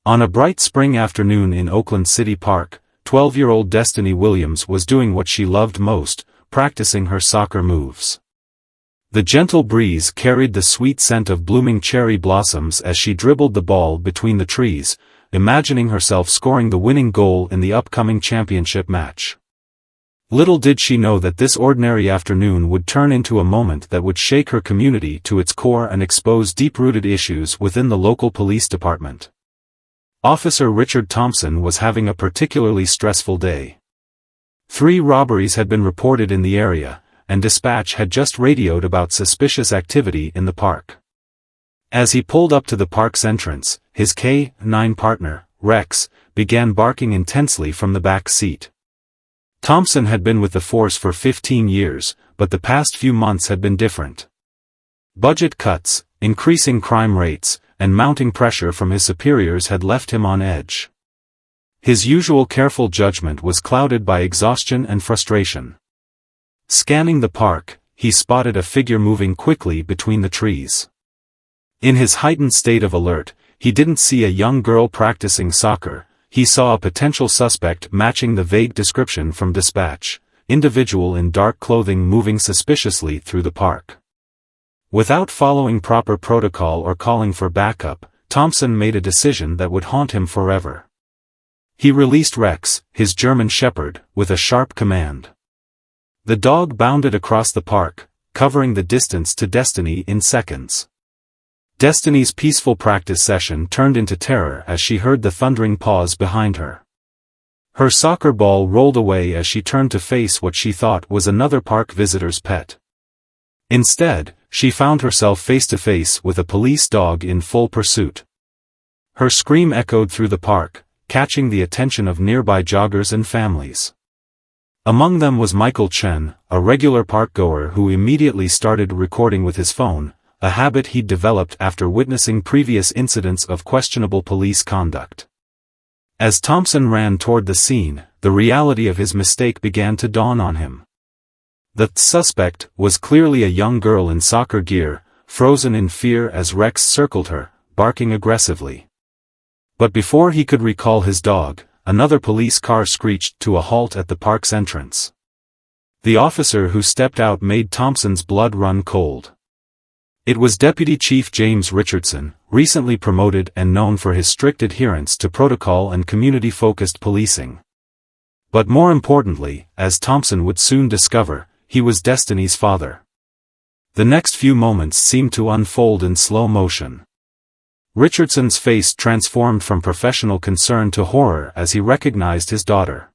On a bright spring afternoon in Oakland City Park, 12-year-old Destiny Williams was doing what she loved most, practicing her soccer moves. The gentle breeze carried the sweet scent of blooming cherry blossoms as she dribbled the ball between the trees, imagining herself scoring the winning goal in the upcoming championship match. Little did she know that this ordinary afternoon would turn into a moment that would shake her community to its core and expose deep-rooted issues within the local police department. Officer Richard Thompson was having a particularly stressful day. 3 robberies had been reported in the area, and dispatch had just radioed about suspicious activity in the park. As he pulled up to the park's entrance, his K-9 partner, Rex, began barking intensely from the back seat. Thompson had been with the force for 15 years, but the past few months had been different. Budget cuts, increasing crime rates, and mounting pressure from his superiors had left him on edge. His usual careful judgment was clouded by exhaustion and frustration. Scanning the park, he spotted a figure moving quickly between the trees. In his heightened state of alert, he didn't see a young girl practicing soccer, he saw a potential suspect matching the vague description from dispatch, individual in dark clothing moving suspiciously through the park. Without following proper protocol or calling for backup, Thompson made a decision that would haunt him forever. He released Rex, his German shepherd, with a sharp command. The dog bounded across the park, covering the distance to Destiny in seconds. Destiny's peaceful practice session turned into terror as she heard the thundering paws behind her. Her soccer ball rolled away as she turned to face what she thought was another park visitor's pet. Instead, she found herself face-to-face with a police dog in full pursuit. Her scream echoed through the park, catching the attention of nearby joggers and families. Among them was Michael Chen, a regular park-goer who immediately started recording with his phone, a habit he'd developed after witnessing previous incidents of questionable police conduct. As Thompson ran toward the scene, the reality of his mistake began to dawn on him. The suspect was clearly a young girl in soccer gear, frozen in fear as Rex circled her, barking aggressively. But before he could recall his dog, another police car screeched to a halt at the park's entrance. The officer who stepped out made Thompson's blood run cold. It was Deputy Chief James Richardson, recently promoted and known for his strict adherence to protocol and community-focused policing. But more importantly, as Thompson would soon discover, he was Destiny's father. The next few moments seemed to unfold in slow motion. Richardson's face transformed from professional concern to horror as he recognized his daughter.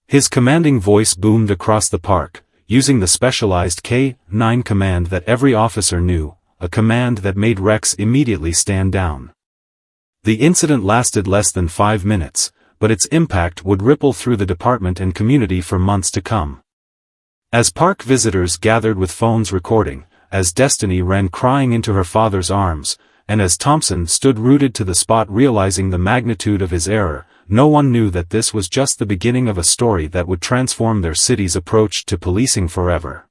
His commanding voice boomed across the park, using the specialized K-9 command that every officer knew, a command that made Rex immediately stand down. The incident lasted less than 5 minutes, but its impact would ripple through the department and community for months to come. As park visitors gathered with phones recording, as Destiny ran crying into her father's arms, and as Thompson stood rooted to the spot realizing the magnitude of his error, no one knew that this was just the beginning of a story that would transform their city's approach to policing forever.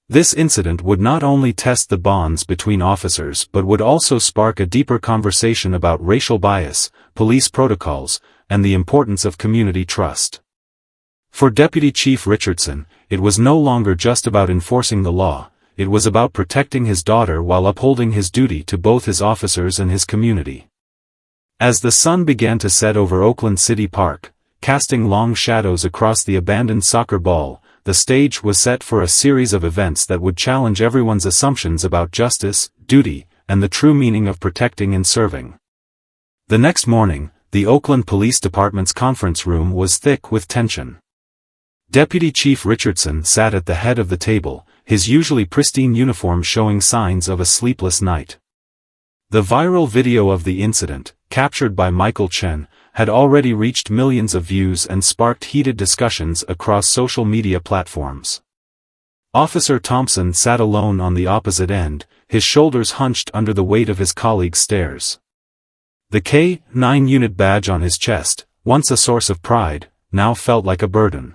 This incident would not only test the bonds between officers but would also spark a deeper conversation about racial bias, police protocols, and the importance of community trust. For Deputy Chief Richardson, it was no longer just about enforcing the law, it was about protecting his daughter while upholding his duty to both his officers and his community. As the sun began to set over Oakland City Park, casting long shadows across the abandoned soccer ball, the stage was set for a series of events that would challenge everyone's assumptions about justice, duty, and the true meaning of protecting and serving. The next morning, the Oakland Police Department's conference room was thick with tension. Deputy Chief Richardson sat at the head of the table, his usually pristine uniform showing signs of a sleepless night. The viral video of the incident, captured by Michael Chen, had already reached millions of views and sparked heated discussions across social media platforms. Officer Thompson sat alone on the opposite end, his shoulders hunched under the weight of his colleagues' stares. The K-9 unit badge on his chest, once a source of pride, now felt like a burden.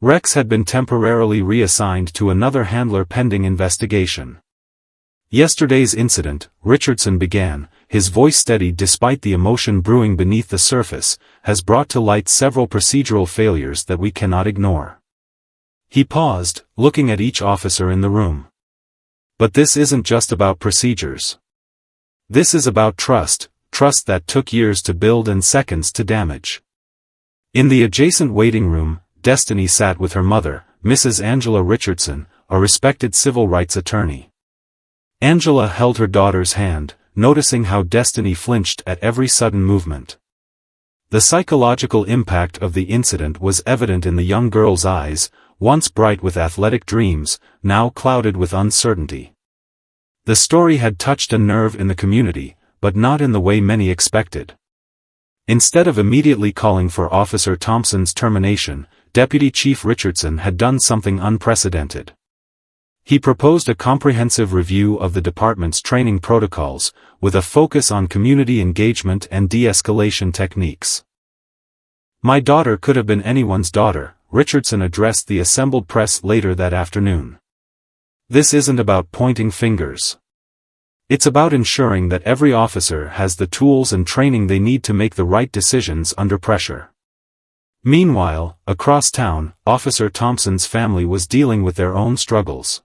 Rex had been temporarily reassigned to another handler pending investigation. Yesterday's incident, Richardson began, his voice steady despite the emotion brewing beneath the surface, has brought to light several procedural failures that we cannot ignore. He paused, looking at each officer in the room. But this isn't just about procedures. This is about trust that took years to build and seconds to damage. In the adjacent waiting room, Destiny sat with her mother, Mrs. Angela Richardson, a respected civil rights attorney. Angela held her daughter's hand, noticing how Destiny flinched at every sudden movement. The psychological impact of the incident was evident in the young girl's eyes, once bright with athletic dreams, now clouded with uncertainty. The story had touched a nerve in the community, but not in the way many expected. Instead of immediately calling for Officer Thompson's termination, Deputy Chief Richardson had done something unprecedented. He proposed a comprehensive review of the department's training protocols, with a focus on community engagement and de-escalation techniques. "My daughter could have been anyone's daughter," Richardson addressed the assembled press later that afternoon. "This isn't about pointing fingers. It's about ensuring that every officer has the tools and training they need to make the right decisions under pressure." Meanwhile, across town, Officer Thompson's family was dealing with their own struggles.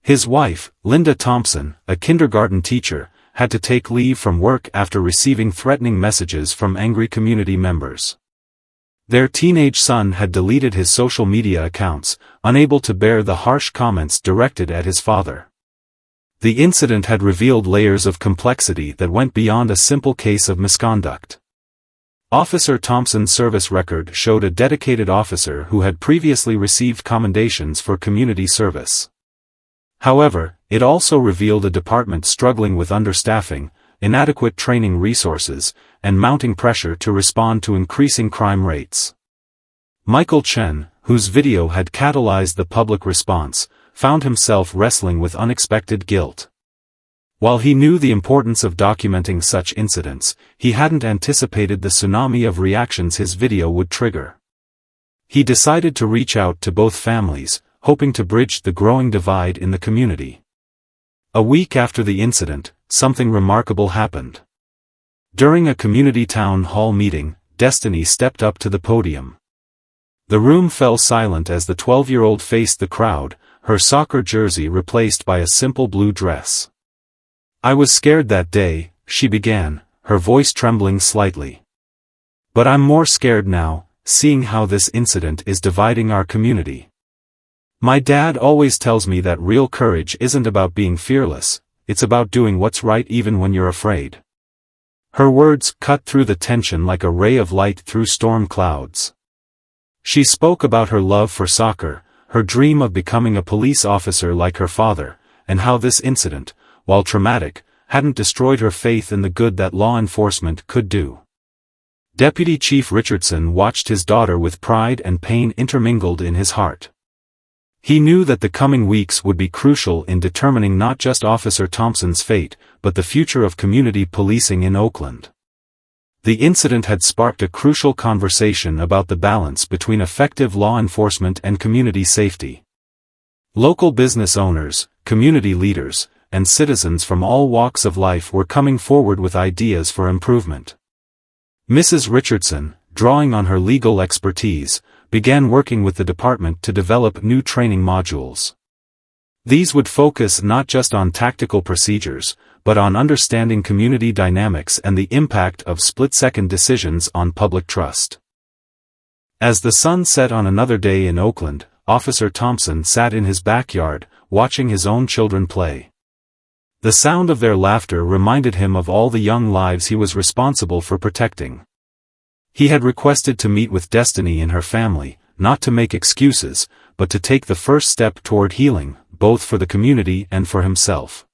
His wife, Linda Thompson, a kindergarten teacher, had to take leave from work after receiving threatening messages from angry community members. Their teenage son had deleted his social media accounts, unable to bear the harsh comments directed at his father. The incident had revealed layers of complexity that went beyond a simple case of misconduct. Officer Thompson's service record showed a dedicated officer who had previously received commendations for community service. However, it also revealed a department struggling with understaffing, inadequate training resources, and mounting pressure to respond to increasing crime rates. Michael Chen, whose video had catalyzed the public response, found himself wrestling with unexpected guilt. While he knew the importance of documenting such incidents, he hadn't anticipated the tsunami of reactions his video would trigger. He decided to reach out to both families, hoping to bridge the growing divide in the community. A week after the incident, something remarkable happened. During a community town hall meeting, Destiny stepped up to the podium. The room fell silent as the 12-year-old faced the crowd, her soccer jersey replaced by a simple blue dress. "I was scared that day," she began, her voice trembling slightly. "But I'm more scared now, seeing how this incident is dividing our community. My dad always tells me that real courage isn't about being fearless, it's about doing what's right even when you're afraid." Her words cut through the tension like a ray of light through storm clouds. She spoke about her love for soccer, her dream of becoming a police officer like her father, and how this incident, while traumatic, hadn't destroyed her faith in the good that law enforcement could do. Deputy Chief Richardson watched his daughter with pride and pain intermingled in his heart. He knew that the coming weeks would be crucial in determining not just Officer Thompson's fate, but the future of community policing in Oakland. The incident had sparked a crucial conversation about the balance between effective law enforcement and community safety. Local business owners, community leaders, and citizens from all walks of life were coming forward with ideas for improvement. Mrs. Richardson, drawing on her legal expertise, began working with the department to develop new training modules. These would focus not just on tactical procedures, but on understanding community dynamics and the impact of split-second decisions on public trust. As the sun set on another day in Oakland, Officer Thompson sat in his backyard, watching his own children play. The sound of their laughter reminded him of all the young lives he was responsible for protecting. He had requested to meet with Destiny and her family, not to make excuses, but to take the first step toward healing, both for the community and for himself.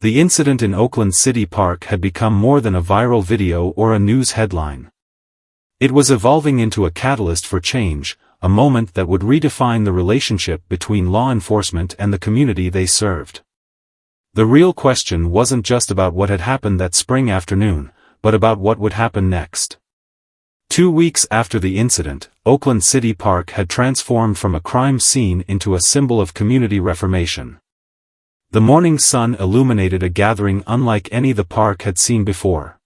The incident in Oakland City Park had become more than a viral video or a news headline. It was evolving into a catalyst for change, a moment that would redefine the relationship between law enforcement and the community they served. The real question wasn't just about what had happened that spring afternoon, but about what would happen next. 2 weeks after the incident, Oakland City Park had transformed from a crime scene into a symbol of community reformation. The morning sun illuminated a gathering unlike any the park had seen before.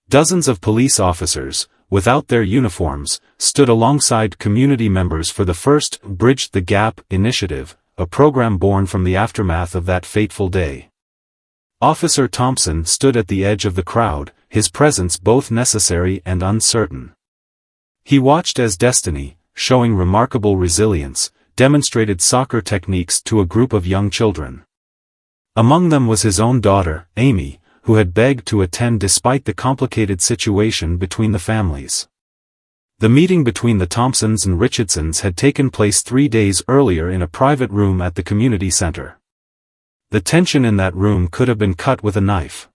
Dozens of police officers, without their uniforms, stood alongside community members for the first Bridge the Gap initiative, a program born from the aftermath of that fateful day. Officer Thompson stood at the edge of the crowd, his presence both necessary and uncertain. He watched as Destiny, showing remarkable resilience, demonstrated soccer techniques to a group of young children. Among them was his own daughter, Amy, who had begged to attend despite the complicated situation between the families. The meeting between the Thompsons and Richardsons had taken place 3 days earlier in a private room at the community center. The tension in that room could have been cut with a knife.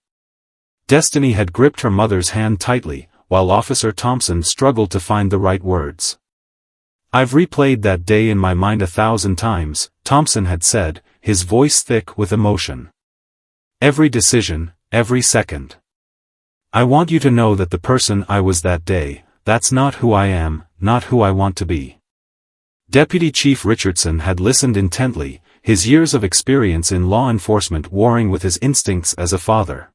Destiny had gripped her mother's hand tightly, while Officer Thompson struggled to find the right words. "I've replayed that day in my mind 1,000 times, Thompson had said, his voice thick with emotion. "Every decision, every second. I want you to know that the person I was that day, that's not who I am, not who I want to be." Deputy Chief Richardson had listened intently, his years of experience in law enforcement warring with his instincts as a father.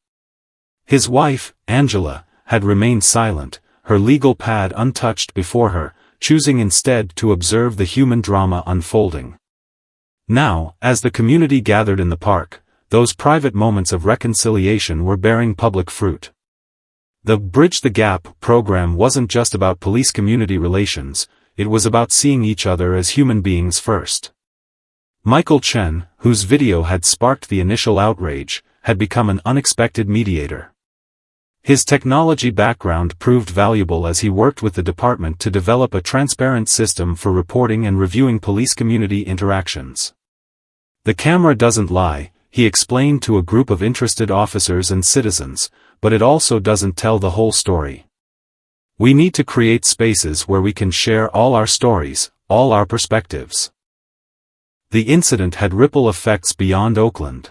His wife, Angela, had remained silent, her legal pad untouched before her, choosing instead to observe the human drama unfolding. Now, as the community gathered in the park, those private moments of reconciliation were bearing public fruit. The Bridge the Gap program wasn't just about police-community relations, it was about seeing each other as human beings first. Michael Chen, whose video had sparked the initial outrage, had become an unexpected mediator. His technology background proved valuable as he worked with the department to develop a transparent system for reporting and reviewing police-community interactions. "The camera doesn't lie," he explained to a group of interested officers and citizens, "but it also doesn't tell the whole story. We need to create spaces where we can share all our stories, all our perspectives." The incident had ripple effects beyond Oakland.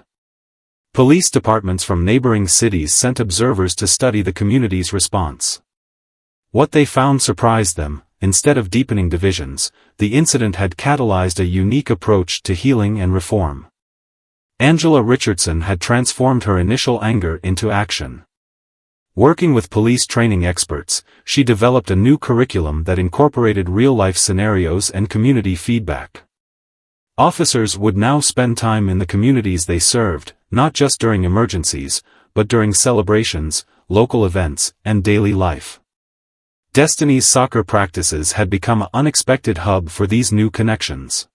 Police departments from neighboring cities sent observers to study the community's response. What they found surprised them. Instead of deepening divisions, the incident had catalyzed a unique approach to healing and reform. Angela Richardson had transformed her initial anger into action. Working with police training experts, she developed a new curriculum that incorporated real-life scenarios and community feedback. Officers would now spend time in the communities they served, not just during emergencies, but during celebrations, local events, and daily life. Destiny's soccer practices had become an unexpected hub for these new connections.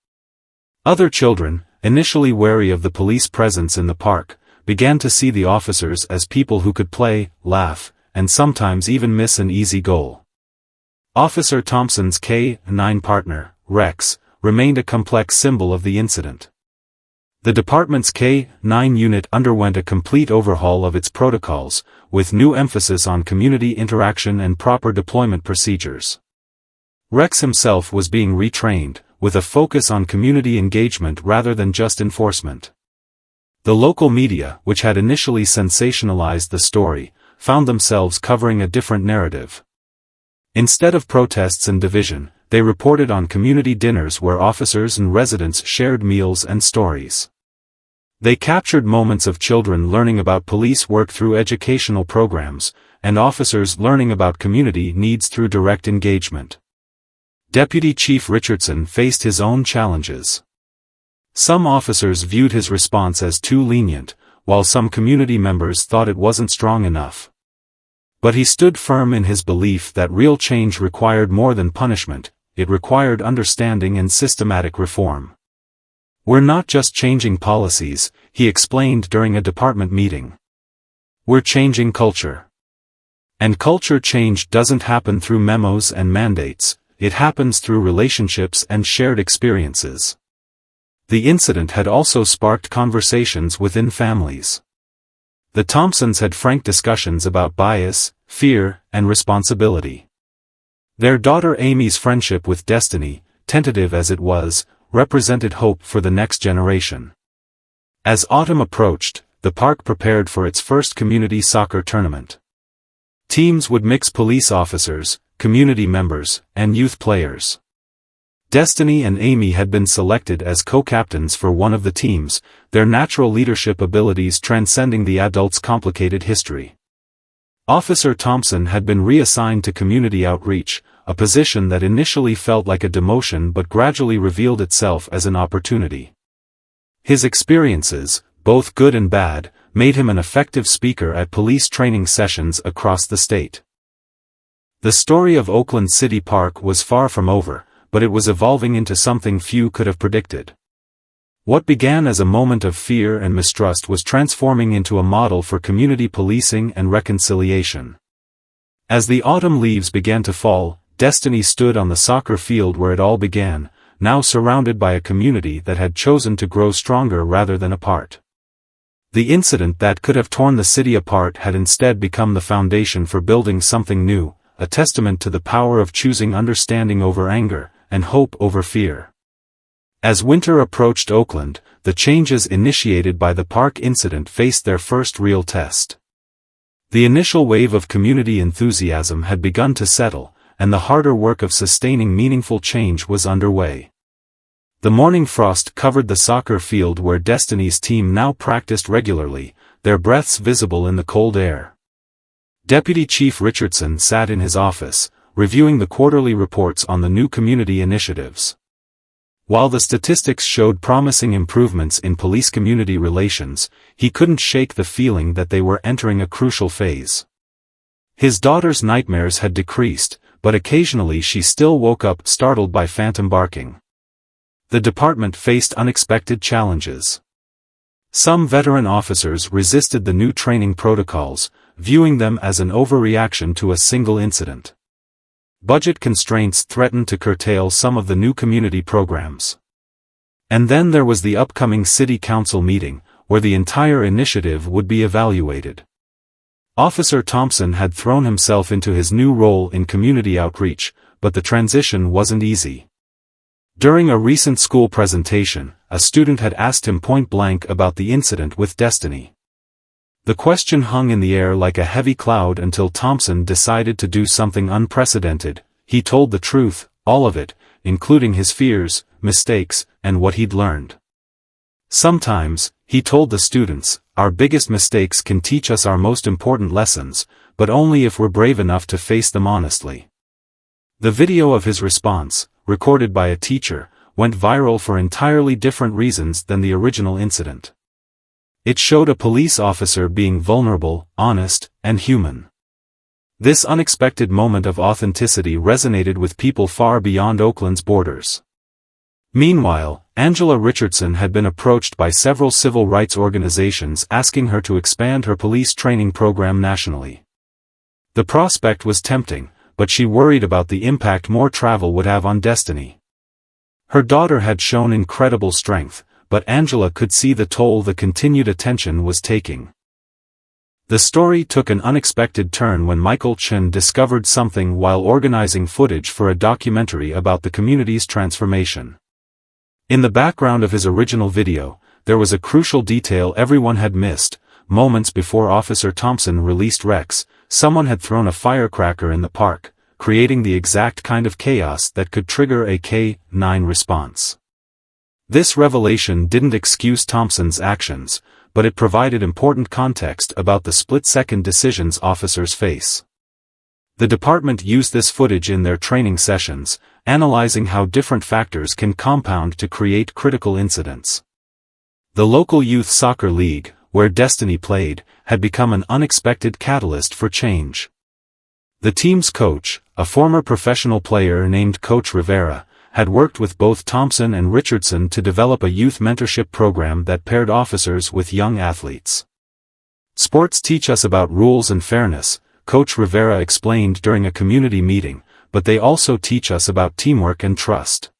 Other children, initially wary of the police presence in the park, began to see the officers as people who could play, laugh, and sometimes even miss an easy goal. Officer Thompson's K-9 partner, Rex, remained a complex symbol of the incident. The department's K-9 unit underwent a complete overhaul of its protocols, with new emphasis on community interaction and proper deployment procedures. Rex himself was being retrained, with a focus on community engagement rather than just enforcement. The local media, which had initially sensationalized the story, found themselves covering a different narrative. Instead of protests and division, they reported on community dinners where officers and residents shared meals and stories. They captured moments of children learning about police work through educational programs, and officers learning about community needs through direct engagement. Deputy Chief Richardson faced his own challenges. Some officers viewed his response as too lenient, while some community members thought it wasn't strong enough. But he stood firm in his belief that real change required more than punishment, it required understanding and systematic reform. "We're not just changing policies," he explained during a department meeting. "We're changing culture. And culture change doesn't happen through memos and mandates, it happens through relationships and shared experiences." The incident had also sparked conversations within families. The Thompsons had frank discussions about bias, fear, and responsibility. Their daughter Amy's friendship with Destiny, tentative as it was, represented hope for the next generation. As autumn approached, the park prepared for its first community soccer tournament. Teams would mix police officers, community members, and youth players. Destiny and Amy had been selected as co-captains for one of the teams, their natural leadership abilities transcending the adults' complicated history. Officer Thompson had been reassigned to community outreach, a position that initially felt like a demotion but gradually revealed itself as an opportunity. His experiences, both good and bad, made him an effective speaker at police training sessions across the state. The story of Oakland City Park was far from over, but it was evolving into something few could have predicted. What began as a moment of fear and mistrust was transforming into a model for community policing and reconciliation. As the autumn leaves began to fall, Destiny stood on the soccer field where it all began, now surrounded by a community that had chosen to grow stronger rather than apart. The incident that could have torn the city apart had instead become the foundation for building something new, a testament to the power of choosing understanding over anger, and hope over fear. As winter approached Oakland, the changes initiated by the park incident faced their first real test. The initial wave of community enthusiasm had begun to settle, and the harder work of sustaining meaningful change was underway. The morning frost covered the soccer field where Destiny's team now practiced regularly, their breaths visible in the cold air. Deputy Chief Richardson sat in his office, reviewing the quarterly reports on the new community initiatives. While the statistics showed promising improvements in police-community relations, he couldn't shake the feeling that they were entering a crucial phase. His daughter's nightmares had decreased, but occasionally she still woke up startled by phantom barking. The department faced unexpected challenges. Some veteran officers resisted the new training protocols, viewing them as an overreaction to a single incident. Budget constraints threatened to curtail some of the new community programs. And then there was the upcoming city council meeting, where the entire initiative would be evaluated. Officer Thompson had thrown himself into his new role in community outreach, but the transition wasn't easy. During a recent school presentation, a student had asked him point-blank about the incident with Destiny. The question hung in the air like a heavy cloud until Thompson decided to do something unprecedented. He told the truth, all of it, including his fears, mistakes, and what he'd learned. Sometimes, he told the students, our biggest mistakes can teach us our most important lessons, but only if we're brave enough to face them honestly. The video of his response, recorded by a teacher, went viral for entirely different reasons than the original incident. It showed a police officer being vulnerable, honest, and human. This unexpected moment of authenticity resonated with people far beyond Oakland's borders. Meanwhile, Angela Richardson had been approached by several civil rights organizations asking her to expand her police training program nationally. The prospect was tempting, but she worried about the impact more travel would have on Destiny. Her daughter had shown incredible strength, but Angela could see the toll the continued attention was taking. The story took an unexpected turn when Michael Chen discovered something while organizing footage for a documentary about the community's transformation. In the background of his original video, there was a crucial detail everyone had missed. Moments before Officer Thompson released Rex, someone had thrown a firecracker in the park, creating the exact kind of chaos that could trigger a K-9 response. This revelation didn't excuse Thompson's actions, but it provided important context about the split-second decisions officers face. The department used this footage in their training sessions, analyzing how different factors can compound to create critical incidents. The local youth soccer league, where Destiny played, had become an unexpected catalyst for change. The team's coach, a former professional player named Coach Rivera, had worked with both Thompson and Richardson to develop a youth mentorship program that paired officers with young athletes. Sports teach us about rules and fairness, Coach Rivera explained during a community meeting, but they also teach us about teamwork and trust.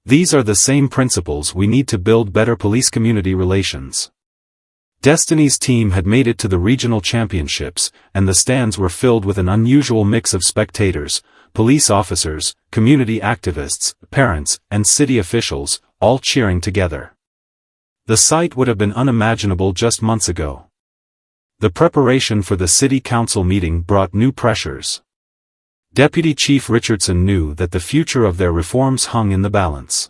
These are the same principles we need to build better police-community relations. Destiny's team had made it to the regional championships, and the stands were filled with an unusual mix of spectators, police officers, community activists, parents, and city officials, all cheering together. The sight would have been unimaginable just months ago. The preparation for the city council meeting brought new pressures. Deputy Chief Richardson knew that the future of their reforms hung in the balance.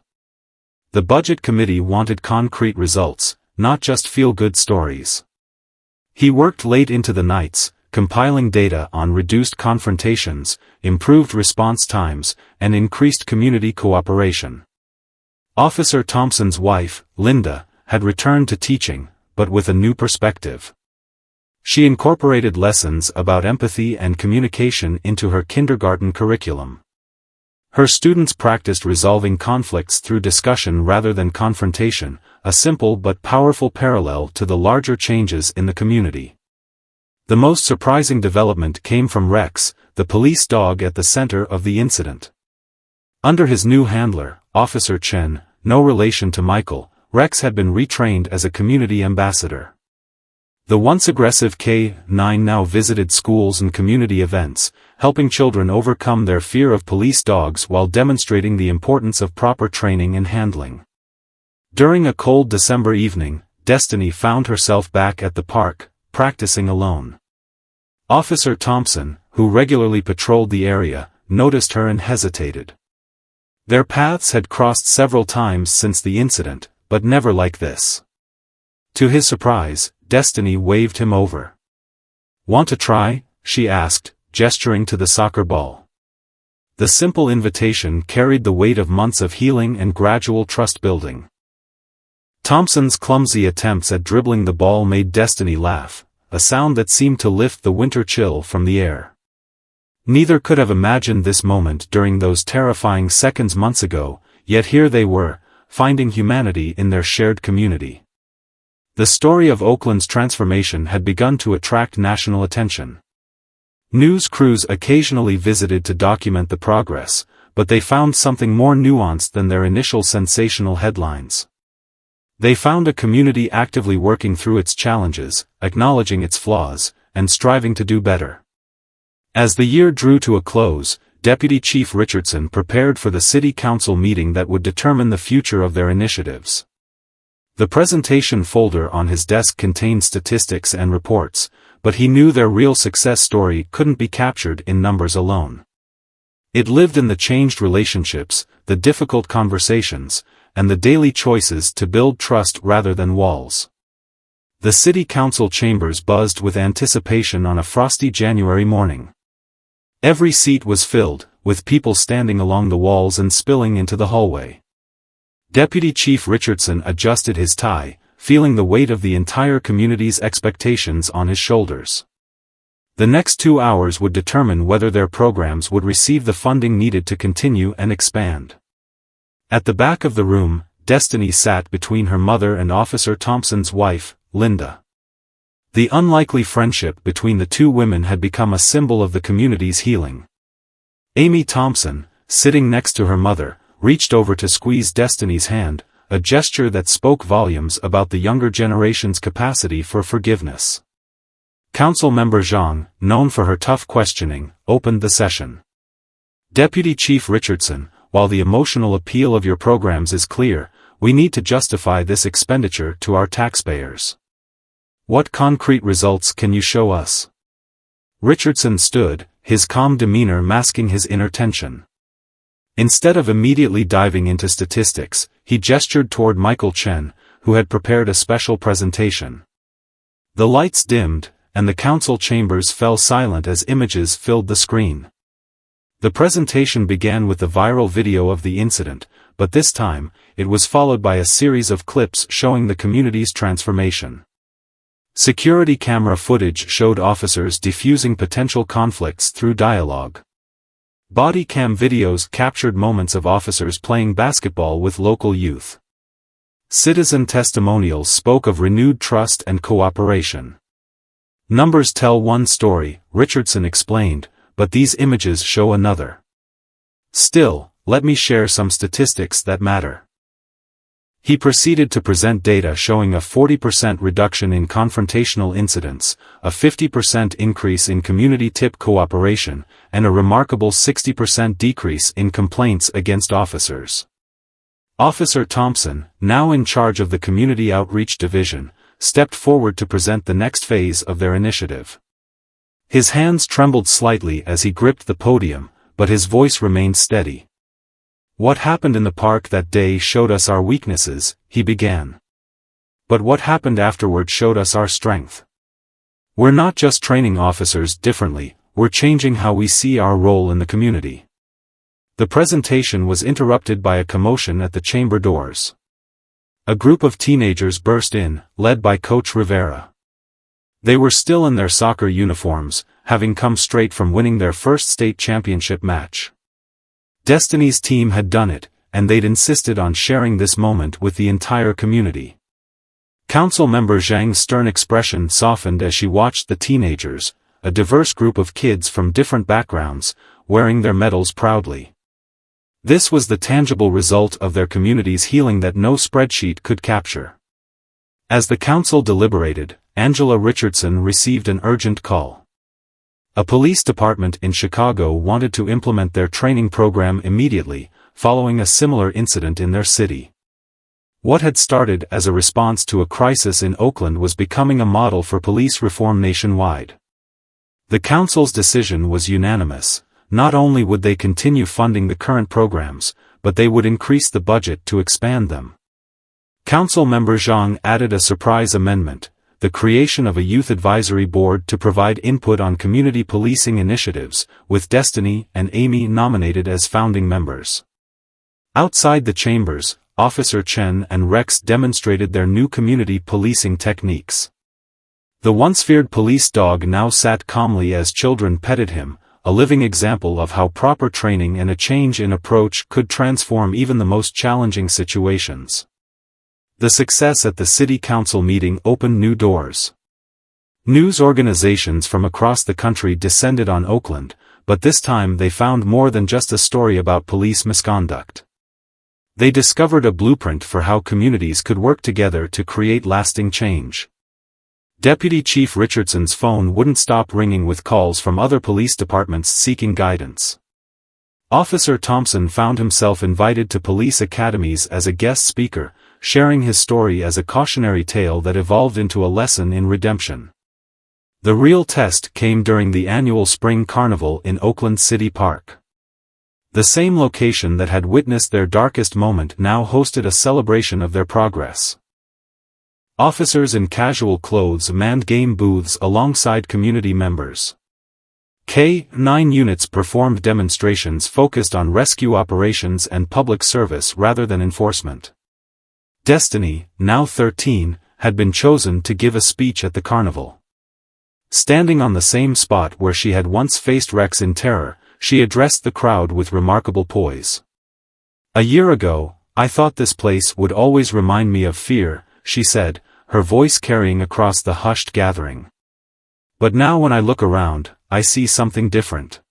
The Budget Committee wanted concrete results, not just feel-good stories. He worked late into the nights, compiling data on reduced confrontations, improved response times, and increased community cooperation. Officer Thompson's wife, Linda, had returned to teaching, but with a new perspective. She incorporated lessons about empathy and communication into her kindergarten curriculum. Her students practiced resolving conflicts through discussion rather than confrontation, a simple but powerful parallel to the larger changes in the community. The most surprising development came from Rex, the police dog at the center of the incident. Under his new handler, Officer Chen, no relation to Michael, Rex had been retrained as a community ambassador. The once aggressive K-9 now visited schools and community events, helping children overcome their fear of police dogs while demonstrating the importance of proper training and handling. During a cold December evening, Destiny found herself back at the park, practicing alone. Officer Thompson, who regularly patrolled the area, noticed her and hesitated. Their paths had crossed several times since the incident, but never like this. To his surprise, Destiny waved him over. "Want to try?" she asked, gesturing to the soccer ball. The simple invitation carried the weight of months of healing and gradual trust building. Thompson's clumsy attempts at dribbling the ball made Destiny laugh, a sound that seemed to lift the winter chill from the air. Neither could have imagined this moment during those terrifying seconds months ago, yet here they were, finding humanity in their shared community. The story of Oakland's transformation had begun to attract national attention. News crews occasionally visited to document the progress, but they found something more nuanced than their initial sensational headlines. They found a community actively working through its challenges, acknowledging its flaws, and striving to do better. As the year drew to a close, Deputy Chief Richardson prepared for the City Council meeting that would determine the future of their initiatives. The presentation folder on his desk contained statistics and reports, but he knew their real success story couldn't be captured in numbers alone. It lived in the changed relationships, the difficult conversations, and the daily choices to build trust rather than walls. The City Council chambers buzzed with anticipation on a frosty January morning. Every seat was filled, with people standing along the walls and spilling into the hallway. Deputy Chief Richardson adjusted his tie, feeling the weight of the entire community's expectations on his shoulders. The next 2 hours would determine whether their programs would receive the funding needed to continue and expand. At the back of the room, Destiny sat between her mother and Officer Thompson's wife, Linda. The unlikely friendship between the two women had become a symbol of the community's healing. Amy Thompson, sitting next to her mother, reached over to squeeze Destiny's hand, a gesture that spoke volumes about the younger generation's capacity for forgiveness. Council Member Zhang, known for her tough questioning, opened the session. Deputy Chief Richardson, while the emotional appeal of your programs is clear, we need to justify this expenditure to our taxpayers. What concrete results can you show us? Richardson stood, his calm demeanor masking his inner tension. Instead of immediately diving into statistics, he gestured toward Michael Chen, who had prepared a special presentation. The lights dimmed, and the council chambers fell silent as images filled the screen. The presentation began with the viral video of the incident, but this time, it was followed by a series of clips showing the community's transformation. Security camera footage showed officers defusing potential conflicts through dialogue. Body cam videos captured moments of officers playing basketball with local youth. Citizen testimonials spoke of renewed trust and cooperation. Numbers tell one story, Richardson explained, but these images show another. Still, let me share some statistics that matter. He proceeded to present data showing a 40% reduction in confrontational incidents, a 50% increase in community tip cooperation, and a remarkable 60% decrease in complaints against officers. Officer Thompson, now in charge of the Community Outreach Division, stepped forward to present the next phase of their initiative. His hands trembled slightly as he gripped the podium, but his voice remained steady. "What happened in the park that day showed us our weaknesses," he began. "But what happened afterward showed us our strength. We're not just training officers differently, we're changing how we see our role in the community." The presentation was interrupted by a commotion at the chamber doors. A group of teenagers burst in, led by Coach Rivera. They were still in their soccer uniforms, having come straight from winning their first state championship match. Destiny's team had done it, and they'd insisted on sharing this moment with the entire community. Council member Zhang's stern expression softened as she watched the teenagers, a diverse group of kids from different backgrounds, wearing their medals proudly. This was the tangible result of their community's healing that no spreadsheet could capture. As the council deliberated, Angela Richardson received an urgent call. A police department in Chicago wanted to implement their training program immediately, following a similar incident in their city. What had started as a response to a crisis in Oakland was becoming a model for police reform nationwide. The council's decision was unanimous. Not only would they continue funding the current programs, but they would increase the budget to expand them. Council member Zhang added a surprise amendment: the creation of a youth advisory board to provide input on community policing initiatives, with Destiny and Amy nominated as founding members. Outside the chambers, Officer Chen and Rex demonstrated their new community policing techniques. The once feared police dog now sat calmly as children petted him, a living example of how proper training and a change in approach could transform even the most challenging situations. The success at the city council meeting opened new doors. News organizations from across the country descended on Oakland, but this time they found more than just a story about police misconduct. They discovered a blueprint for how communities could work together to create lasting change. Deputy Chief Richardson's phone wouldn't stop ringing with calls from other police departments seeking guidance. Officer Thompson found himself invited to police academies as a guest speaker, sharing his story as a cautionary tale that evolved into a lesson in redemption. The real test came during the annual Spring Carnival in Oakland City Park. The same location that had witnessed their darkest moment now hosted a celebration of their progress. Officers in casual clothes manned game booths alongside community members. K-9 units performed demonstrations focused on rescue operations and public service rather than enforcement. Destiny, now 13, had been chosen to give a speech at the carnival. Standing on the same spot where she had once faced Rex in terror, she addressed the crowd with remarkable poise. "A year ago, I thought this place would always remind me of fear," she said, her voice carrying across the hushed gathering. "But now when I look around, I see something different.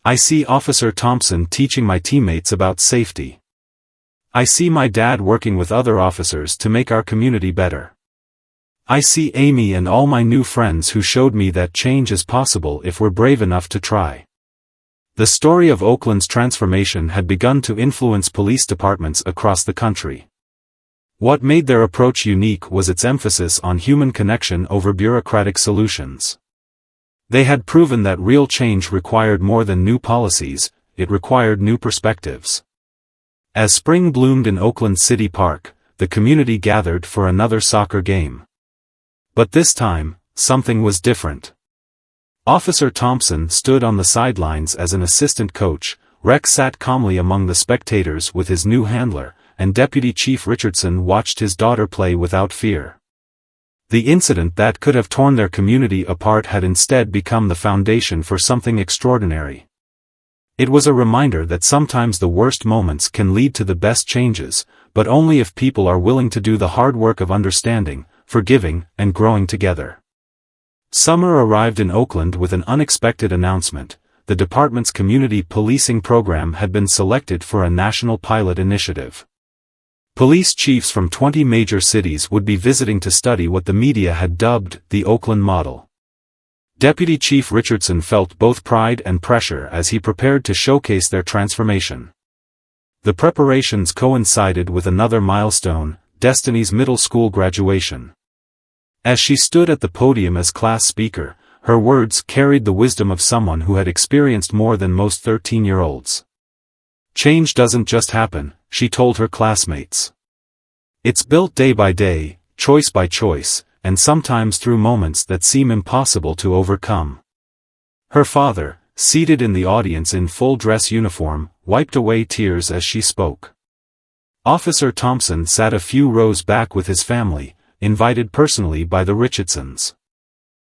I see Officer Thompson teaching my teammates about safety. I see my dad working with other officers to make our community better. I see Amy and all my new friends who showed me that change is possible if we're brave enough to try." The story of Oakland's transformation had begun to influence police departments across the country. What made their approach unique was its emphasis on human connection over bureaucratic solutions. They had proven that real change required more than new policies, it required new perspectives. As spring bloomed in Oakland City Park, the community gathered for another soccer game. But this time, something was different. Officer Thompson stood on the sidelines as an assistant coach, Rex sat calmly among the spectators with his new handler, and Deputy Chief Richardson watched his daughter play without fear. The incident that could have torn their community apart had instead become the foundation for something extraordinary. It was a reminder that sometimes the worst moments can lead to the best changes, but only if people are willing to do the hard work of understanding, forgiving, and growing together. Summer arrived in Oakland with an unexpected announcement: the department's community policing program had been selected for a national pilot initiative. Police chiefs from 20 major cities would be visiting to study what the media had dubbed the Oakland model. Deputy Chief Richardson felt both pride and pressure as he prepared to showcase their transformation. The preparations coincided with another milestone, Destiny's middle school graduation. As she stood at the podium as class speaker, her words carried the wisdom of someone who had experienced more than most 13-year-olds. "Change doesn't just happen," she told her classmates. "It's built day by day, choice by choice, and sometimes through moments that seem impossible to overcome." Her father, seated in the audience in full dress uniform, wiped away tears as she spoke. Officer Thompson sat a few rows back with his family, invited personally by the Richardsons.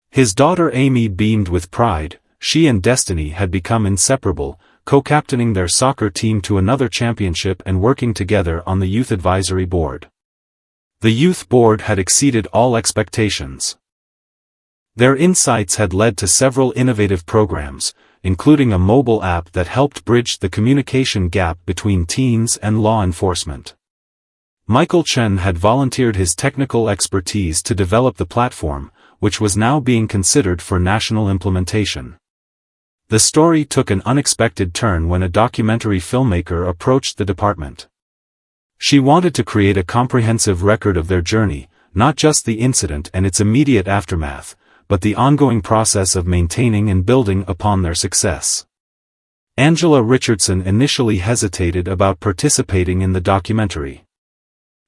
His daughter Amy beamed with pride. She and Destiny had become inseparable, co-captaining their soccer team to another championship and working together on the youth advisory board. The youth board had exceeded all expectations. Their insights had led to several innovative programs, including a mobile app that helped bridge the communication gap between teens and law enforcement. Michael Chen had volunteered his technical expertise to develop the platform, which was now being considered for national implementation. The story took an unexpected turn when a documentary filmmaker approached the department. She wanted to create a comprehensive record of their journey, not just the incident and its immediate aftermath, but the ongoing process of maintaining and building upon their success. Angela Richardson initially hesitated about participating in the documentary.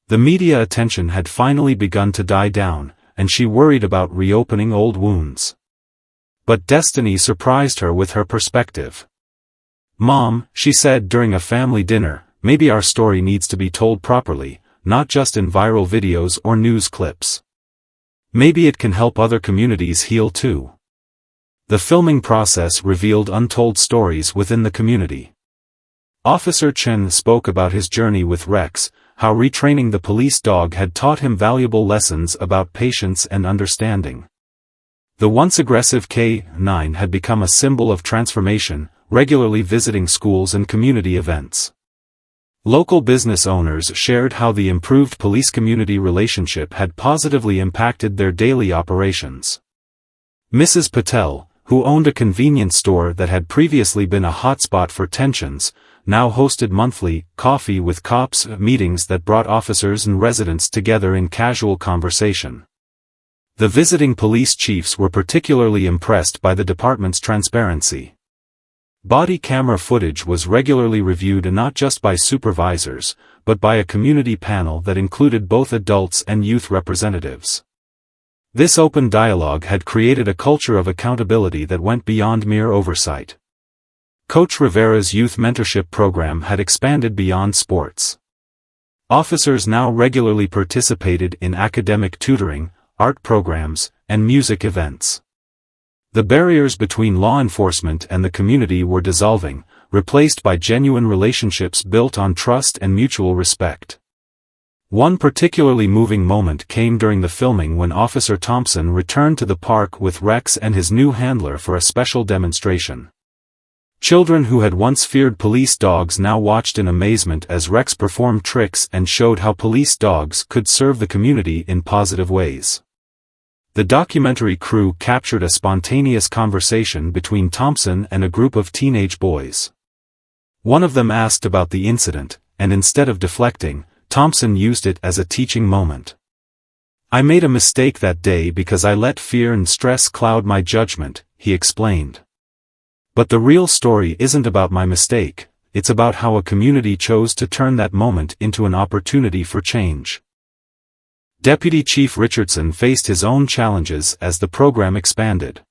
The media attention had finally begun to die down, and she worried about reopening old wounds. But Destiny surprised her with her perspective. "Mom," she said during a family dinner, "maybe our story needs to be told properly, not just in viral videos or news clips. Maybe it can help other communities heal too." The filming process revealed untold stories within the community. Officer Chen spoke about his journey with Rex, how retraining the police dog had taught him valuable lessons about patience and understanding. The once aggressive K9 had become a symbol of transformation, regularly visiting schools and community events. Local business owners shared how the improved police-community relationship had positively impacted their daily operations. Mrs. Patel, who owned a convenience store that had previously been a hotspot for tensions, now hosted monthly coffee with cops meetings that brought officers and residents together in casual conversation. The visiting police chiefs were particularly impressed by the department's transparency. Body camera footage was regularly reviewed not just by supervisors, but by a community panel that included both adults and youth representatives. This open dialogue had created a culture of accountability that went beyond mere oversight. Coach Rivera's youth mentorship program had expanded beyond sports. Officers now regularly participated in academic tutoring, art programs, and music events. The barriers between law enforcement and the community were dissolving, replaced by genuine relationships built on trust and mutual respect. One particularly moving moment came during the filming when Officer Thompson returned to the park with Rex and his new handler for a special demonstration. Children who had once feared police dogs now watched in amazement as Rex performed tricks and showed how police dogs could serve the community in positive ways. The documentary crew captured a spontaneous conversation between Thompson and a group of teenage boys. One of them asked about the incident, and instead of deflecting, Thompson used it as a teaching moment. "I made a mistake that day because I let fear and stress cloud my judgment," he explained. "But the real story isn't about my mistake, it's about how a community chose to turn that moment into an opportunity for change." Deputy Chief Richardson faced his own challenges as the program expanded.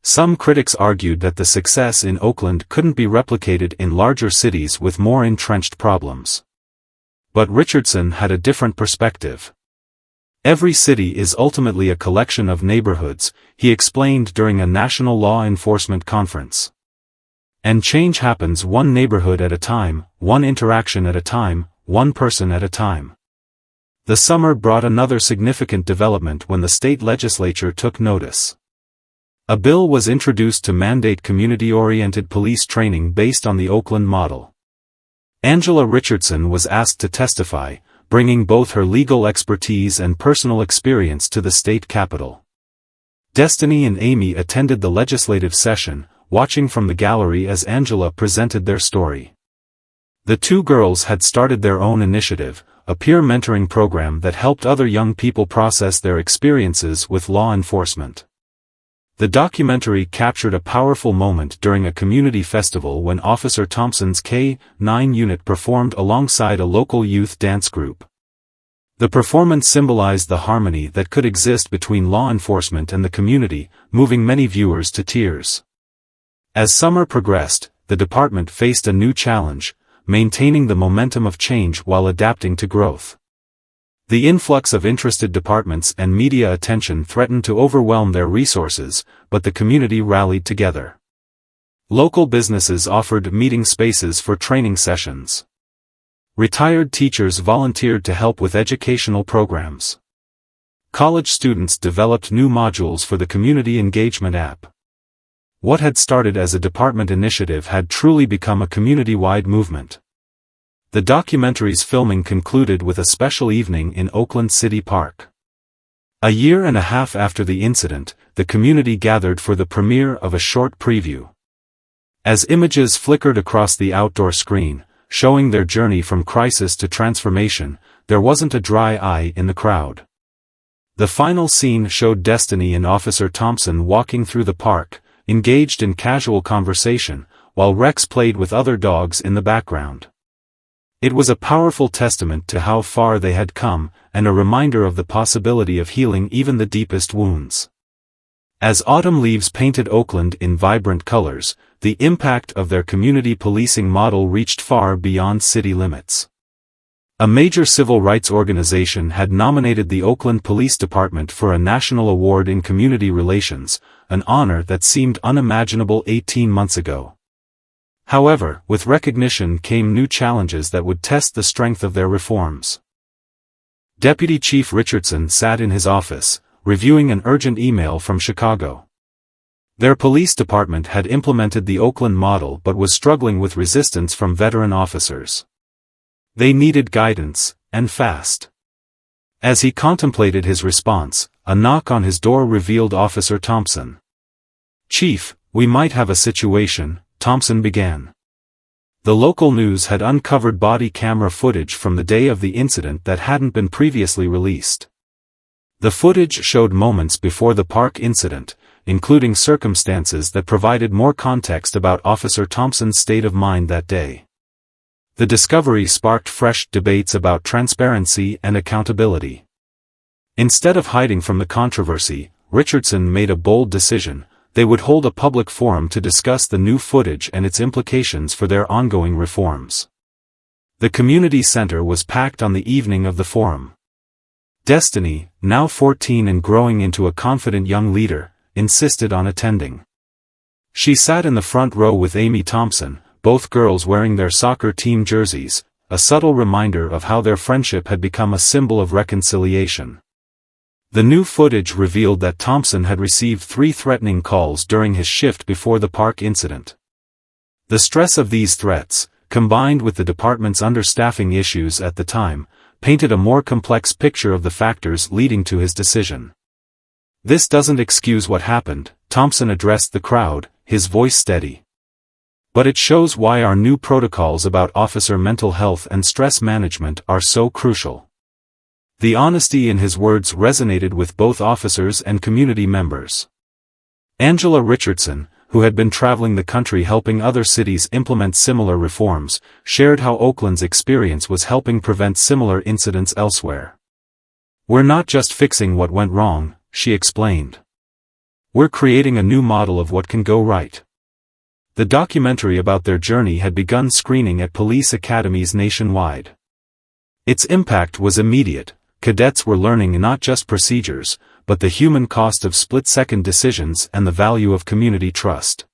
Some critics argued that the success in Oakland couldn't be replicated in larger cities with more entrenched problems. But Richardson had a different perspective. "Every city is ultimately a collection of neighborhoods," he explained during a national law enforcement conference. "And change happens one neighborhood at a time, one interaction at a time, one person at a time." The summer brought another significant development when the state legislature took notice. A bill was introduced to mandate community-oriented police training based on the Oakland model. Angela Richardson was asked to testify, bringing both her legal expertise and personal experience to the state capitol. Destiny and Amy attended the legislative session, watching from the gallery as Angela presented their story. The two girls had started their own initiative, a peer mentoring program that helped other young people process their experiences with law enforcement. The documentary captured a powerful moment during a community festival when Officer Thompson's K-9 unit performed alongside a local youth dance group. The performance symbolized the harmony that could exist between law enforcement and the community, moving many viewers to tears. As summer progressed, the department faced a new challenge: maintaining the momentum of change while adapting to growth. The influx of interested departments and media attention threatened to overwhelm their resources, but the community rallied together. Local businesses offered meeting spaces for training sessions. Retired teachers volunteered to help with educational programs. College students developed new modules for the community engagement app. What had started as a department initiative had truly become a community-wide movement. The documentary's filming concluded with a special evening in Oakland City Park. A year and a half after the incident, the community gathered for the premiere of a short preview. As images flickered across the outdoor screen, showing their journey from crisis to transformation, there wasn't a dry eye in the crowd. The final scene showed Destiny and Officer Thompson walking through the park, engaged in casual conversation, while Rex played with other dogs in the background. It was a powerful testament to how far they had come, and a reminder of the possibility of healing even the deepest wounds. As autumn leaves painted Oakland in vibrant colors, the impact of their community policing model reached far beyond city limits. A major civil rights organization had nominated the Oakland Police Department for a national award in community relations, an honor that seemed unimaginable 18 months ago. However, with recognition came new challenges that would test the strength of their reforms. Deputy Chief Richardson sat in his office, reviewing an urgent email from Chicago. Their police department had implemented the Oakland model but was struggling with resistance from veteran officers. They needed guidance, and fast. As he contemplated his response, a knock on his door revealed Officer Thompson. "Chief, we might have a situation," Thompson began. The local news had uncovered body camera footage from the day of the incident that hadn't been previously released. The footage showed moments before the park incident, including circumstances that provided more context about Officer Thompson's state of mind that day. The discovery sparked fresh debates about transparency and accountability. Instead of hiding from the controversy, Richardson made a bold decision: they would hold a public forum to discuss the new footage and its implications for their ongoing reforms. The community center was packed on the evening of the forum. Destiny, now 14 and growing into a confident young leader, insisted on attending. She sat in the front row with Amy Thompson, both girls wearing their soccer team jerseys, a subtle reminder of how their friendship had become a symbol of reconciliation. The new footage revealed that Thompson had received 3 threatening calls during his shift before the park incident. The stress of these threats, combined with the department's understaffing issues at the time, painted a more complex picture of the factors leading to his decision. "This doesn't excuse what happened," Thompson addressed the crowd, his voice steady. "But it shows why our new protocols about officer mental health and stress management are so crucial." The honesty in his words resonated with both officers and community members. Angela Richardson, who had been traveling the country helping other cities implement similar reforms, shared how Oakland's experience was helping prevent similar incidents elsewhere. "We're not just fixing what went wrong," she explained. "We're creating a new model of what can go right." The documentary about their journey had begun screening at police academies nationwide. Its impact was immediate. Cadets were learning not just procedures, but the human cost of split-second decisions and the value of community trust.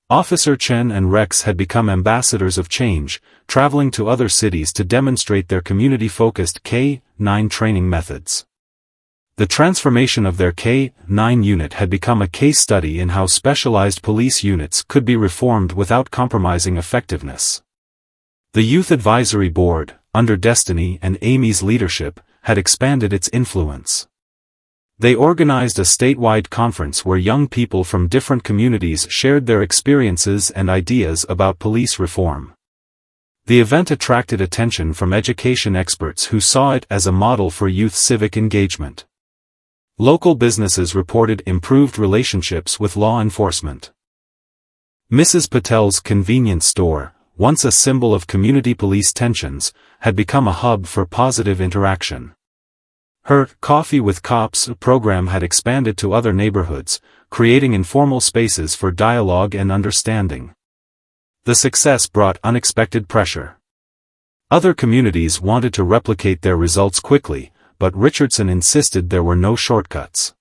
Officer Chen and Rex had become ambassadors of change, traveling to other cities to demonstrate their community-focused K-9 training methods. The transformation of their K-9 unit had become a case study in how specialized police units could be reformed without compromising effectiveness. The Youth Advisory Board, under Destiny and Amy's leadership, had expanded its influence. They organized a statewide conference where young people from different communities shared their experiences and ideas about police reform. The event attracted attention from education experts who saw it as a model for youth civic engagement. Local businesses reported improved relationships with law enforcement. Mrs. Patel's convenience store, once a symbol of community police tensions, had become a hub for positive interaction. Her Coffee with Cops program had expanded to other neighborhoods, creating informal spaces for dialogue and understanding. The success brought unexpected pressure. Other communities wanted to replicate their results quickly, but Richardson insisted there were no shortcuts.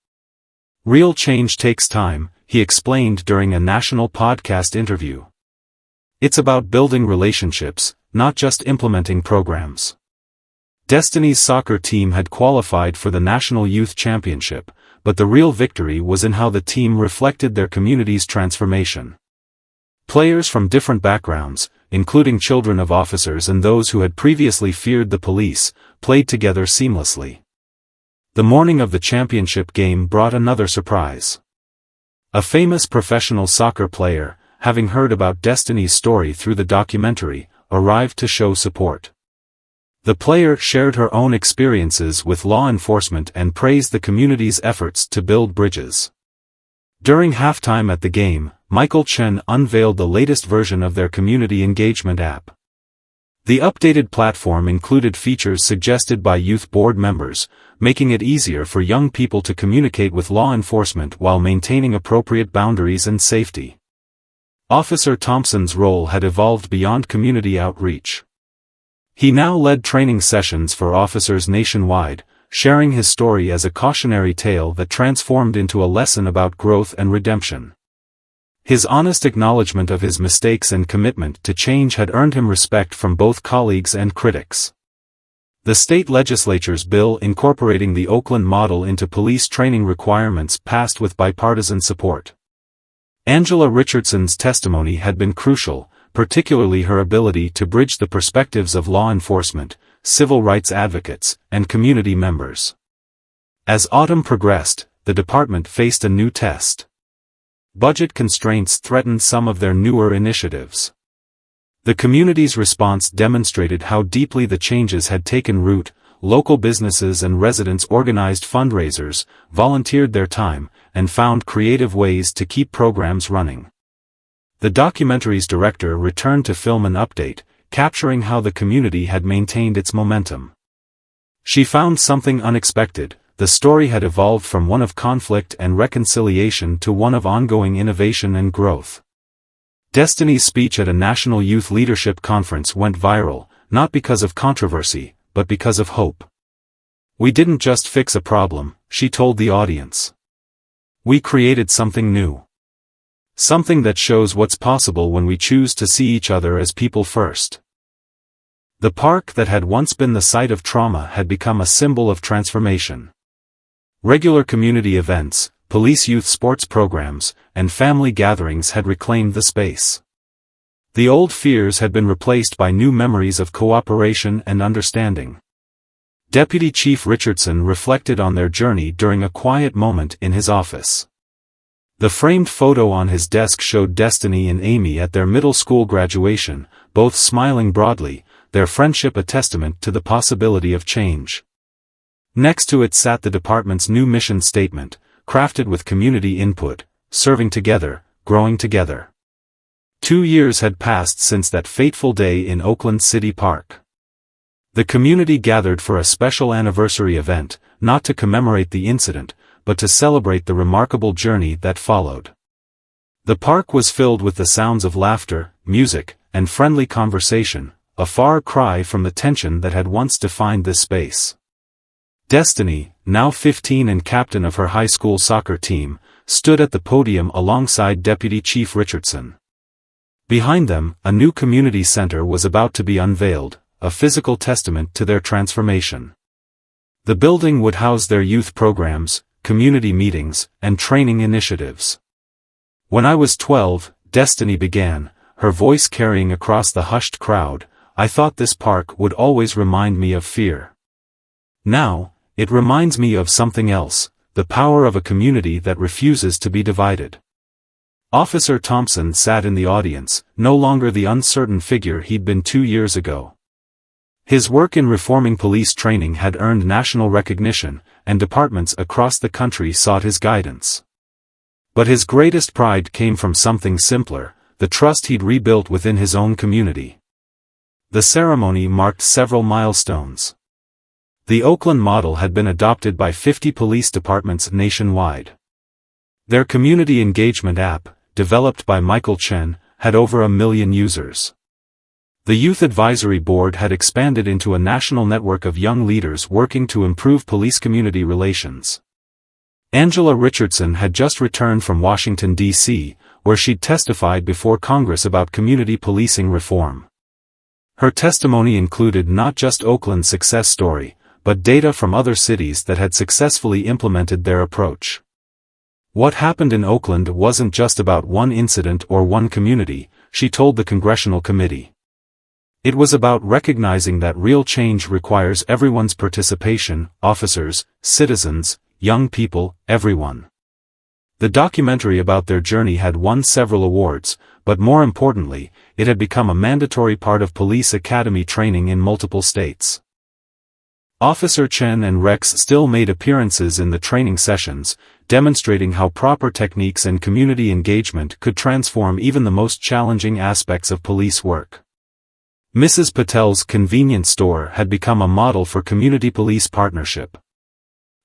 Real change takes time, he explained during a national podcast interview. It's about building relationships, not just implementing programs. Destiny's soccer team had qualified for the National Youth Championship, but the real victory was in how the team reflected their community's transformation. Players from different backgrounds, including children of officers and those who had previously feared the police, played together seamlessly. The morning of the championship game brought another surprise. A famous professional soccer player, having heard about Destiny's story through the documentary, arrived to show support. The player shared her own experiences with law enforcement and praised the community's efforts to build bridges. During halftime at the game, Michael Chen unveiled the latest version of their community engagement app. The updated platform included features suggested by youth board members, making it easier for young people to communicate with law enforcement while maintaining appropriate boundaries and safety. Officer Thompson's role had evolved beyond community outreach. He now led training sessions for officers nationwide, sharing his story as a cautionary tale that transformed into a lesson about growth and redemption. His honest acknowledgement of his mistakes and commitment to change had earned him respect from both colleagues and critics. The state legislature's bill incorporating the Oakland model into police training requirements passed with bipartisan support. Angela Richardson's testimony had been crucial, particularly her ability to bridge the perspectives of law enforcement, civil rights advocates, and community members. As autumn progressed, the department faced a new test. Budget constraints threatened some of their newer initiatives. The community's response demonstrated how deeply the changes had taken root. Local businesses and residents organized fundraisers, volunteered their time, and found creative ways to keep programs running. The documentary's director returned to film an update, capturing how the community had maintained its momentum. She found something unexpected. The story had evolved from one of conflict and reconciliation to one of ongoing innovation and growth. Destiny's speech at a national youth leadership conference went viral, not because of controversy, but because of hope. "We didn't just fix a problem," she told the audience. "We created something new. Something that shows what's possible when we choose to see each other as people first." The park that had once been the site of trauma had become a symbol of transformation. Regular community events, police youth sports programs, and family gatherings had reclaimed the space. The old fears had been replaced by new memories of cooperation and understanding. Deputy Chief Richardson reflected on their journey during a quiet moment in his office. The framed photo on his desk showed Destiny and Amy at their middle school graduation, both smiling broadly, their friendship a testament to the possibility of change. Next to it sat the department's new mission statement, crafted with community input: serving together, growing together. 2 years had passed since that fateful day in Oakland City Park. The community gathered for a special anniversary event, not to commemorate the incident, but to celebrate the remarkable journey that followed. The park was filled with the sounds of laughter, music, and friendly conversation, a far cry from the tension that had once defined this space. Destiny, now 15 and captain of her high school soccer team, stood at the podium alongside Deputy Chief Richardson. Behind them, a new community center was about to be unveiled, a physical testament to their transformation. The building would house their youth programs, community meetings, and training initiatives. "When I was 12, Destiny began, her voice carrying across the hushed crowd, I thought this park would always remind me of fear. Now, it reminds me of something else, the power of a community that refuses to be divided." Officer Thompson sat in the audience, no longer the uncertain figure he'd been 2 years ago. His work in reforming police training had earned national recognition, and departments across the country sought his guidance. But his greatest pride came from something simpler: the trust he'd rebuilt within his own community. The ceremony marked several milestones. The Oakland model had been adopted by 50 police departments nationwide. Their community engagement app, developed by Michael Chen, had over 1 million users. The Youth Advisory Board had expanded into a national network of young leaders working to improve police-community relations. Angela Richardson had just returned from Washington, D.C., where she'd testified before Congress about community policing reform. Her testimony included not just Oakland's success story, but data from other cities that had successfully implemented their approach. What happened in Oakland wasn't just about one incident or one community, she told the Congressional Committee. It was about recognizing that real change requires everyone's participation: officers, citizens, young people, everyone. The documentary about their journey had won several awards, but more importantly, it had become a mandatory part of police academy training in multiple states. Officer Chen and Rex still made appearances in the training sessions, demonstrating how proper techniques and community engagement could transform even the most challenging aspects of police work. Mrs. Patel's convenience store had become a model for community police partnership.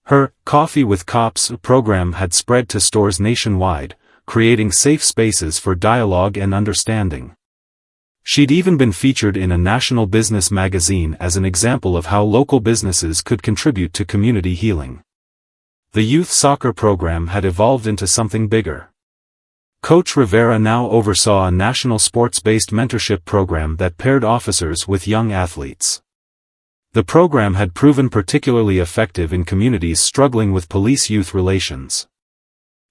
Her Coffee with Cops program had spread to stores nationwide, creating safe spaces for dialogue and understanding. She'd even been featured in a national business magazine as an example of how local businesses could contribute to community healing. The youth soccer program had evolved into something bigger. Coach Rivera now oversaw a national sports-based mentorship program that paired officers with young athletes. The program had proven particularly effective in communities struggling with police-youth relations.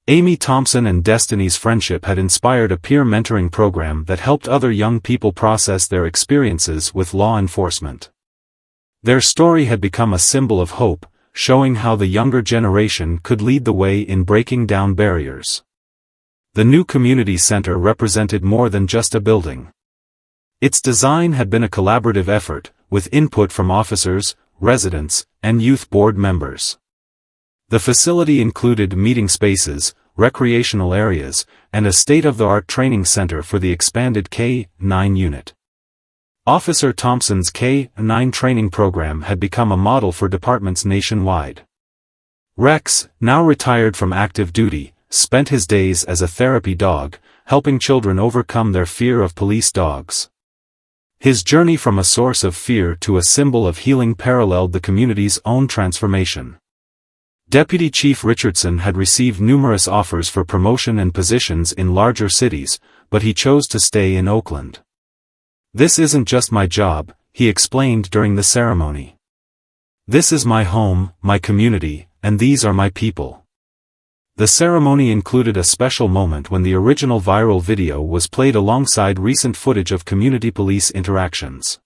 Amy Thompson and Destiny's friendship had inspired a peer mentoring program that helped other young people process their experiences with law enforcement. Their story had become a symbol of hope, showing how the younger generation could lead the way in breaking down barriers. The new community center represented more than just a building. Its design had been a collaborative effort, with input from officers, residents, and youth board members. The facility included meeting spaces, recreational areas, and a state-of-the-art training center for the expanded K-9 unit. Officer Thompson's K-9 training program had become a model for departments nationwide. Rex, now retired from active duty, spent his days as a therapy dog, helping children overcome their fear of police dogs. His journey from a source of fear to a symbol of healing paralleled the community's own transformation. Deputy Chief Richardson had received numerous offers for promotion and positions in larger cities, but he chose to stay in Oakland. "This isn't just my job," he explained during the ceremony. "This is my home, my community, and these are my people." The ceremony included a special moment when the original viral video was played alongside recent footage of community police interactions.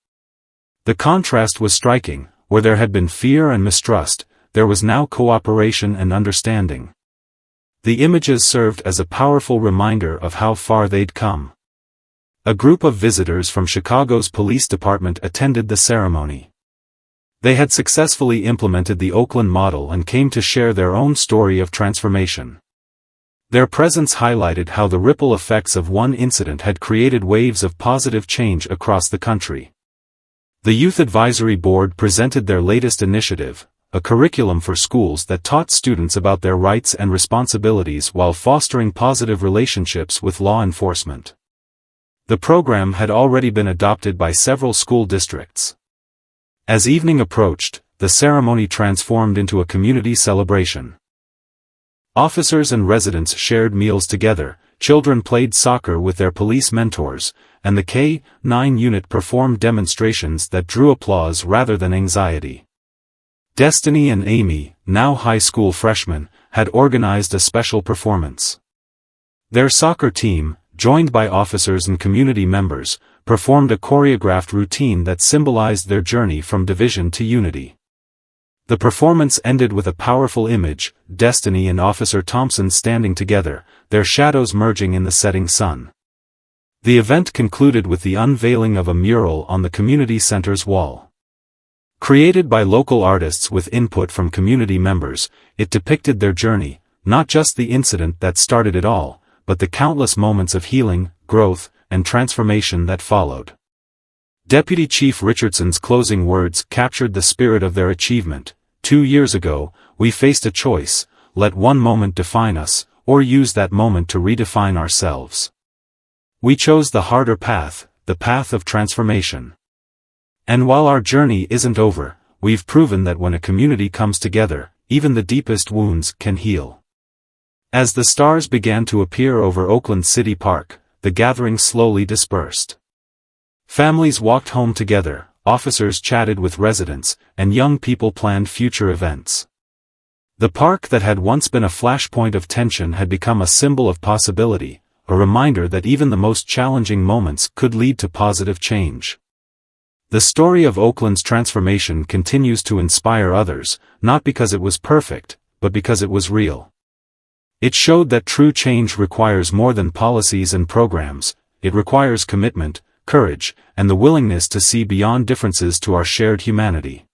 The contrast was striking: where there had been fear and mistrust, there was now cooperation and understanding. The images served as a powerful reminder of how far they'd come. A group of visitors from Chicago's police department attended the ceremony. They had successfully implemented the Oakland model and came to share their own story of transformation. Their presence highlighted how the ripple effects of one incident had created waves of positive change across the country. The Youth Advisory Board presented their latest initiative, a curriculum for schools that taught students about their rights and responsibilities while fostering positive relationships with law enforcement. The program had already been adopted by several school districts. As evening approached, the ceremony transformed into a community celebration. Officers and residents shared meals together, children played soccer with their police mentors, and the K-9 unit performed demonstrations that drew applause rather than anxiety. Destiny and Amy, now high school freshmen, had organized a special performance. Their soccer team, joined by officers and community members, performed a choreographed routine that symbolized their journey from division to unity. The performance ended with a powerful image: Destiny and Officer Thompson standing together, their shadows merging in the setting sun. The event concluded with the unveiling of a mural on the community center's wall. Created by local artists with input from community members, it depicted their journey, not just the incident that started it all, but the countless moments of healing, growth, and transformation that followed. Deputy Chief Richardson's closing words captured the spirit of their achievement. 2 years ago, we faced a choice: let one moment define us, or use that moment to redefine ourselves. We chose the harder path, the path of transformation. And while our journey isn't over, we've proven that when a community comes together, even the deepest wounds can heal. As the stars began to appear over Oakland City Park, the gathering slowly dispersed. Families walked home together, officers chatted with residents, and young people planned future events. The park that had once been a flashpoint of tension had become a symbol of possibility, a reminder that even the most challenging moments could lead to positive change. The story of Oakland's transformation continues to inspire others, not because it was perfect, but because it was real. It showed that true change requires more than policies and programs. It requires commitment, courage, and the willingness to see beyond differences to our shared humanity.